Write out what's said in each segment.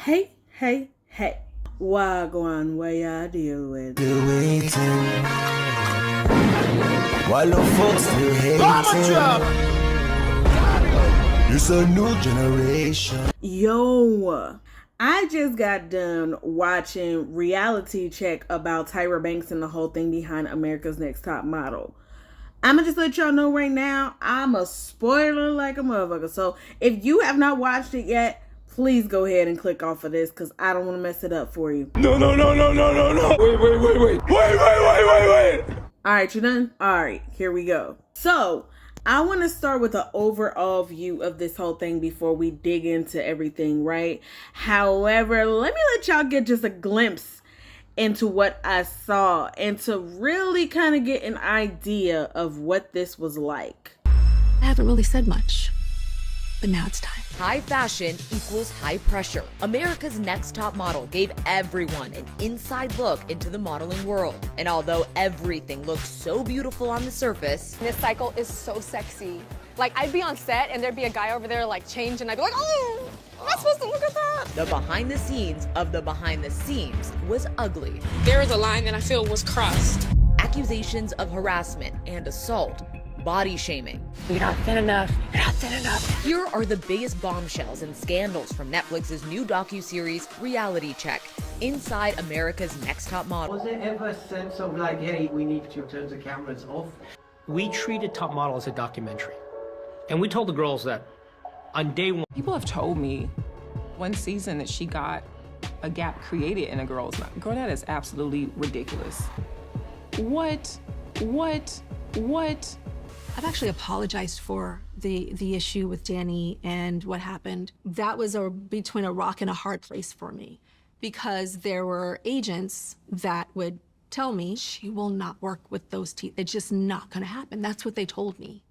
Hey. Wagwan, what y'all doing? While the folks still hating. It's a new generation. Yo, I just got done watching Reality Check about Tyra Banks and the whole thing behind America's Next Top Model. I'ma just let y'all know right now, I'm a spoiler like a motherfucker. So if you have not watched it yet, please go ahead and click off of this because I don't want to mess it up for you. No. Wait. All right, you done? All right, here we go. So I want to start with an overall view of this whole thing before we dig into everything, right? However, let me let y'all get just a glimpse into what I saw and to really kind of get an idea of what this was like. I haven't really said much, but now it's time. High fashion equals high pressure. America's Next Top Model gave everyone an inside look into the modeling world. And although everything looks so beautiful on the surface, this cycle is so sexy. Like, I'd be on set and there'd be a guy over there like change and I'd be like, oh, I'm not supposed to look at that. the behind the scenes of the behind the scenes was ugly. There is a line that I feel was crossed. Accusations of harassment and assault. Body shaming. You're not thin enough. You're not thin enough. Here are the biggest bombshells and scandals from Netflix's new docuseries, Reality Check, inside America's Next Top Model. Was there ever a sense of like, hey, we need to turn the cameras off? We treated Top Model as a documentary. And we told the girls that on day one. People have told me one season that she got a gap created in a girl's mouth. Girl, that is absolutely ridiculous. What? I've actually apologized for the issue with Danny and what happened. That was between a rock and a hard place for me because there were agents that would tell me she will not work with those teeth. It's just not gonna happen. That's what they told me.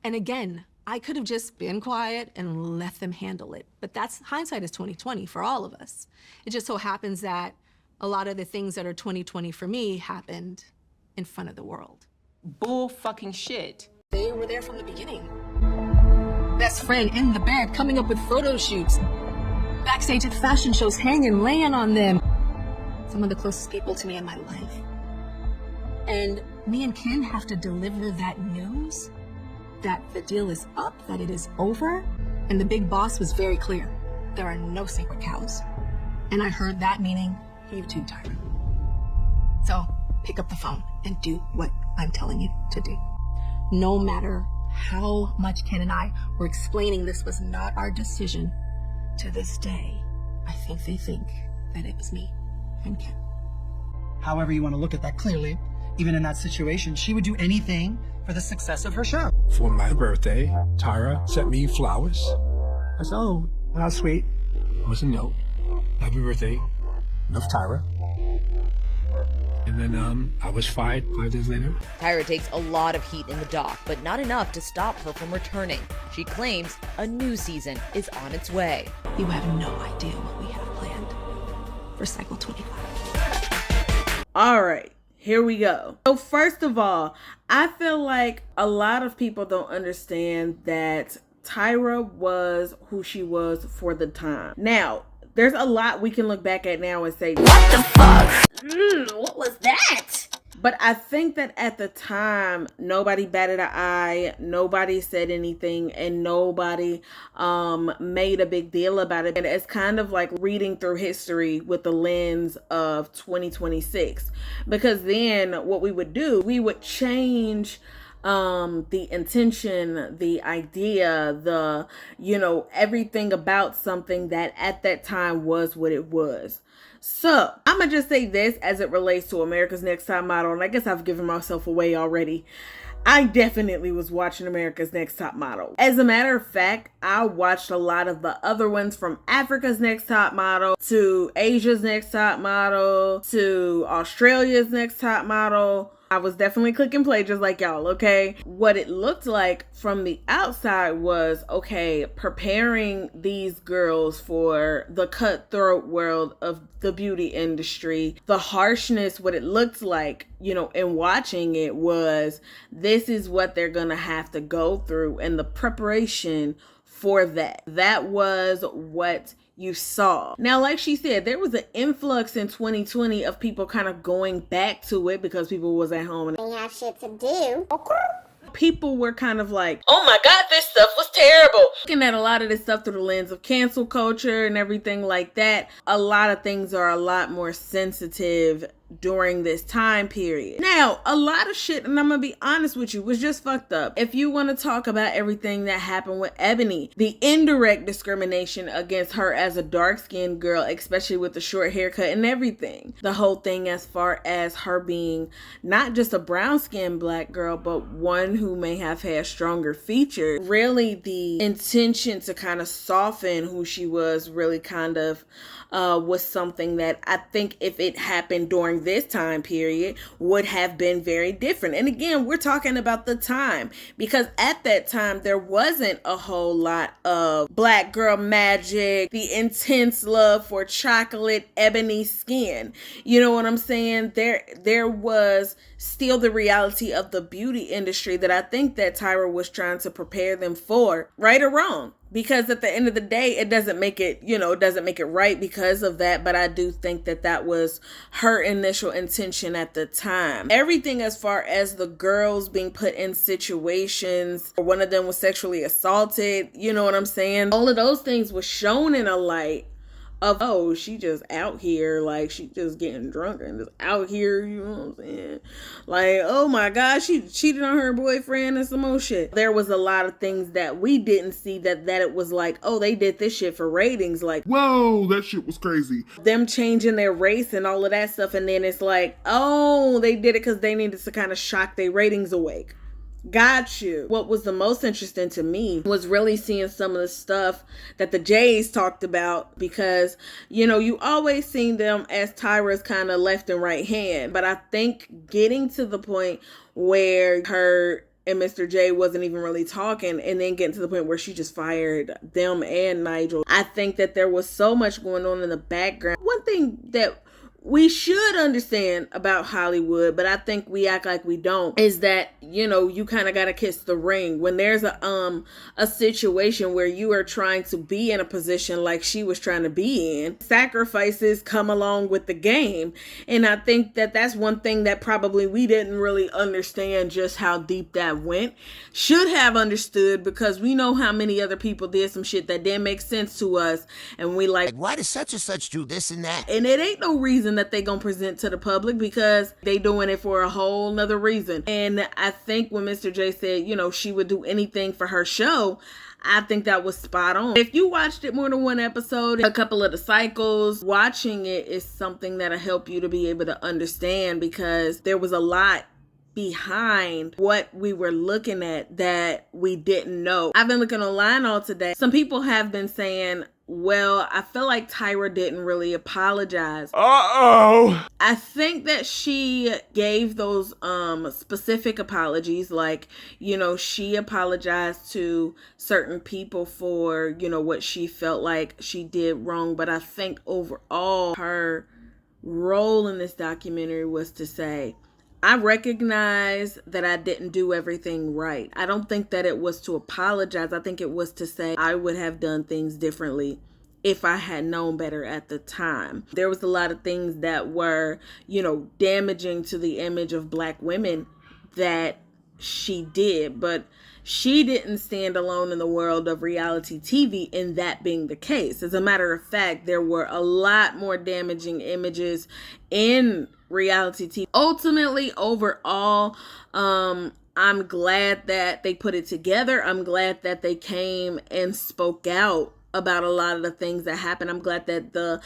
And again, I could have just been quiet and let them handle it. But that's hindsight is 20/20 for all of us. It just so happens that a lot of the things that are 20/20 for me happened in front of the world. Bull fucking shit. They were there from the beginning. Best friend in the bed, coming up with photo shoots. Backstage at fashion shows, hanging, laying on them. Some of the closest people to me in my life. And me and Ken have to deliver that news that the deal is up, that it is over. And the big boss was very clear. There are no sacred cows. And I heard that meaning, you too, Tyra. So pick up the phone and do what I'm telling you to do. No matter how much Ken and I were explaining this was not our decision, to this day, I think they think that it was me and Ken. However you want to look at that, clearly, even in that situation, she would do anything for the success of her show. For my birthday, Tyra sent me flowers. I said, oh, how sweet. It was a note. Happy birthday. Love, Tyra. And then I was fired 5 days later. Tyra takes a lot of heat in the doc, but not enough to stop her from returning. She claims a new season is on its way. You have no idea what we have planned for Cycle 25. All right, here we go. So first of all, I feel like a lot of people don't understand that Tyra was who she was for the time. Now, there's a lot we can look back at now and say, what the fuck? What was that? But I think that at the time, nobody batted an eye, nobody said anything, and nobody made a big deal about it. And it's kind of like reading through history with the lens of 2026. Because then what we would do, we would change the intention, the idea, everything about something that at that time was what it was. So I'm gonna just say this as it relates to America's Next Top Model, and I guess I've given myself away already. I definitely was watching America's Next Top Model. As a matter of fact, I watched a lot of the other ones, from Africa's Next Top Model to Asia's Next Top Model to Australia's Next Top Model. I was definitely clicking play just like y'all, okay? What it looked like from the outside was, okay, preparing these girls for the cutthroat world of the beauty industry. The harshness, what it looked like, in watching it was, this is what they're gonna have to go through, and the preparation for that. That was what you saw. Now, like she said, there was an influx in 2020 of people kind of going back to it because people was at home and they have shit to do. People were kind of like, oh my God, this stuff was terrible. Looking at a lot of this stuff through the lens of cancel culture and everything like that, a lot of things are a lot more sensitive during this time period. Now, a lot of shit, and I'm gonna be honest with you, was just fucked up. If you want to talk about everything that happened with Ebony, the indirect discrimination against her as a dark-skinned girl, especially with the short haircut and everything. The whole thing as far as her being not just a brown-skinned black girl, but one who may have had stronger features. Really, the intention to kind of soften who she was really kind of was something that I think if it happened during this time period would have been very different. And again, we're talking about the time, because at that time there wasn't a whole lot of black girl magic, the intense love for chocolate ebony skin. You know what I'm saying? There was still the reality of the beauty industry that I think that Tyra was trying to prepare them for, right or wrong. Because at the end of the day, it doesn't make it, it doesn't make it right because of that. But I do think that that was her initial intention at the time. Everything as far as the girls being put in situations, or one of them was sexually assaulted, you know what I'm saying? All of those things was shown in a light of, oh, she just out here, like, she just getting drunk and just out here, you know what I'm saying? Like, oh my God, she cheated on her boyfriend and some more shit. There was a lot of things that we didn't see that it was like, oh, they did this shit for ratings. Like, whoa, that shit was crazy. Them changing their race and all of that stuff. And then it's like, oh, they did it because they needed to kind of shock their ratings awake. Got you. What was the most interesting to me was really seeing some of the stuff that the Jays talked about, because, you always seen them as Tyra's kind of left and right hand. But I think getting to the point where her and Mr. J wasn't even really talking, and then getting to the point where she just fired them and Nigel. I think that there was so much going on in the background. One thing that we should understand about Hollywood, but I think we act like we don't, is that, you kind of got to kiss the ring. When there's a situation where you are trying to be in a position like she was trying to be in, sacrifices come along with the game. And I think that that's one thing that probably we didn't really understand just how deep that went. Should have understood, because we know how many other people did some shit that didn't make sense to us. And we like, why does such and such do this and that? And it ain't no reason that they gonna present to the public, because they doing it for a whole nother reason. And I think when Mr. J said, she would do anything for her show, I think that was spot on. If you watched it more than one episode, a couple of the cycles, watching it is something that'll help you to be able to understand, because there was a lot behind what we were looking at that we didn't know. I've been looking online all today. Some people have been saying, well, I feel like Tyra didn't really apologize. Uh-oh. I think that she gave those specific apologies, like, she apologized to certain people for, what she felt like she did wrong. But I think overall her role in this documentary was to say, I recognize that I didn't do everything right. I don't think that it was to apologize. I think it was to say I would have done things differently if I had known better at the time. There was a lot of things that were, damaging to the image of Black women that she did, but she didn't stand alone in the world of reality TV in that being the case. As a matter of fact, there were a lot more damaging images in reality TV. Ultimately, overall, I'm glad that they put it together. I'm glad that they came and spoke out about a lot of the things that happened. I'm glad that the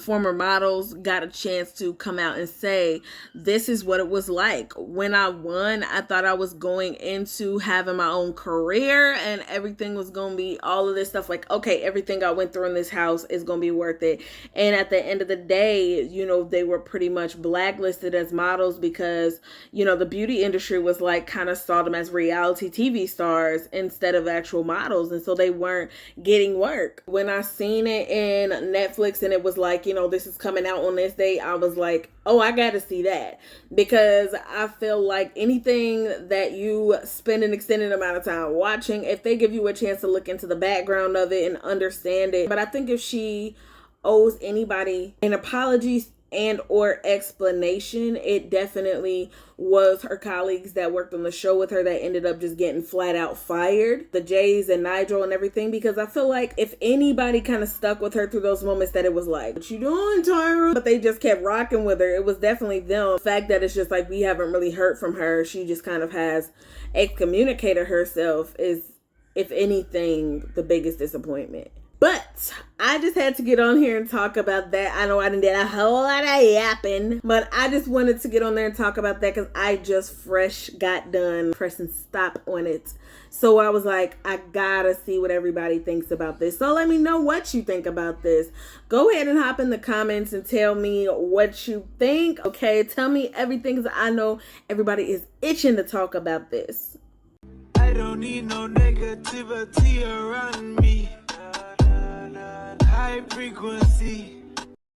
former models got a chance to come out and say, this is what it was like. When I won, I thought I was going into having my own career and everything was going to be all of this stuff. Like, okay, everything I went through in this house is going to be worth it. And at the end of the day, they were pretty much blacklisted as models because, the beauty industry was like kind of saw them as reality TV stars instead of actual models. And so they weren't getting work. work. When I seen it in Netflix and it was like, you know, this is coming out on this day, I was like, oh, I gotta see that. Because I feel like anything that you spend an extended amount of time watching, if they give you a chance to look into the background of it and understand it. But I think if she owes anybody an apology and or explanation, it definitely was her colleagues that worked on the show with her that ended up just getting flat out fired, the Jays and Nigel and everything. Because I feel like if anybody kind of stuck with her through those moments that it was like, what you doing, Tyra? But they just kept rocking with her, it was definitely them. The fact that it's just like we haven't really heard from her, she just kind of has excommunicated herself, is, if anything, the biggest disappointment. But I just had to get on here and talk about that. I know I didn't did a whole lot of yapping, but I just wanted to get on there and talk about that because I just fresh got done pressing stop on it. So I was like, I gotta see what everybody thinks about this. So let me know what you think about this. Go ahead and hop in the comments and tell me what you think. Okay, tell me everything because I know everybody is itching to talk about this. I don't need no negativity around me. High frequency.